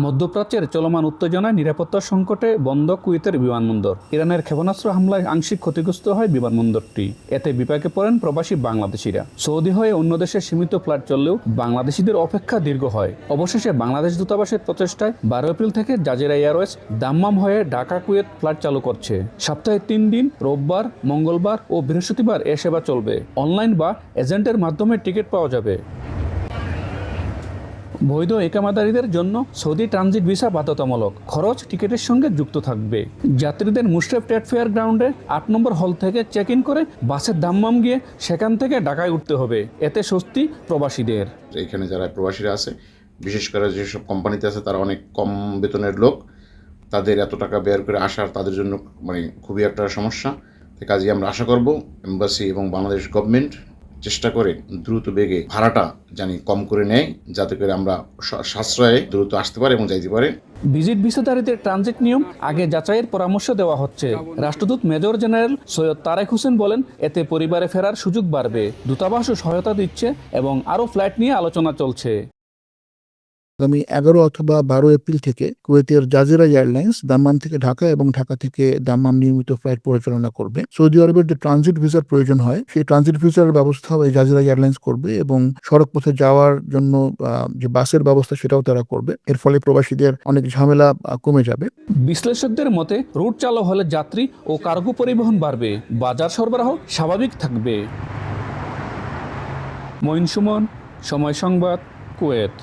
মধ্যপ্রাচ্যের চলমান উত্তেজনায় নিরাপত্তা সংকটে বন্ধ কুয়েতের বিমানবন্দর। ইরানের ক্ষেপণাস্ত্র হামলায় আংশিক ক্ষতিগ্রস্ত হয় বিমানবন্দরটি। এতে বিপাকে পড়েন প্রবাসী বাংলাদেশিরা। সৌদি হয়ে অন্য দেশে সীমিত ফ্লাইট চললেও বাংলাদেশিদের অপেক্ষা দীর্ঘ হয়। অবশেষে বাংলাদেশ দূতাবাসের প্রচেষ্টায় 12 এপ্রিল থেকে জাজিরা এয়ারওয়েজ দাম্মাম হয়ে ঢাকা কুয়েত ফ্লাইট চালু করছে। সপ্তাহে 3 দিন রোববার, মঙ্গলবার ও বৃহস্পতিবার এ সেবা চলবে। অনলাইন বা এজেন্টের মাধ্যমে টিকিট পাওয়া যাবে। বৈধ একামাদারীদের জন্য সৌদি ট্রানজিট ভিসা বাধ্যতামূলক। খরচ টিকিটের সঙ্গে যুক্ত থাকবে। যাত্রীদের মুশরেফ ট্রেড ফেয়ার গ্রাউন্ডে 8 নম্বর হল থেকে চেক ইন করে বাসের দাম্মাম গিয়ে সেখান থেকে ঢাকায় উঠতে হবে। এতে স্বস্তি প্রবাসীদের। এখানে যারা প্রবাসীরা আছে, বিশেষ করে যেসব কোম্পানিতে আছে, তারা অনেক কম বেতনের লোক, তাদের এত টাকা বের করে আসার তাদের জন্য খুবই একটা সমস্যা। কাজে আমরা আশা করব এম্বাসি এবং বাংলাদেশ গভর্নমেন্ট চেষ্টা করে দ্রুত বেগে ভাড়াটা কম করে নেয়, যাতে করে আমরা সাশ্রয়ে দ্রুত আসতে পারি এবং যাইতে পারি। ভিজিট ভিসাধারীদের ট্রানজিট নিয়ম আগে যাচাইয়ের পরামর্শ দেওয়া হচ্ছে। রাষ্ট্রদূত মেজর জেনারেল সৈয়দ তারেক হোসেন বলেন, এতে পরিবারে ফেরার সুযোগ বাড়বে। দূতাবাসও সহায়তা দিচ্ছে এবং আরও ফ্লাইট নিয়ে আলোচনা চলছে। আগামী 11 অথবা 12 এপ্রিল থেকে কুয়েতের জাজিরা এয়ারলাইন্স দাম্মাম থেকে ঢাকা এবং ঢাকা থেকে দাম্মাম নিয়মিত ফ্লাইট পরিচালনা করবে। সৌদি আরবের যে ট্রানজিট ভিসার প্রয়োজন হয়, সেই ট্রানজিট ভিসার ব্যবস্থাও এই জাজিরা এয়ারলাইন্স করবে এবং সড়ক পথে যাওয়ার জন্য যে বাসের ব্যবস্থা সেটাও তারা করবে। এর ফলে প্রবাসীদের অনেক ঝামেলা কমে যাবে। বিশ্লেষকদের মতে, রুট চালু হলে যাত্রী ও কার্গো পরিবহন বাড়বে, বাজার সরবরাহ স্বাভাবিক থাকবে। মঈন সুমন, সময় সংবাদ, কুয়েত।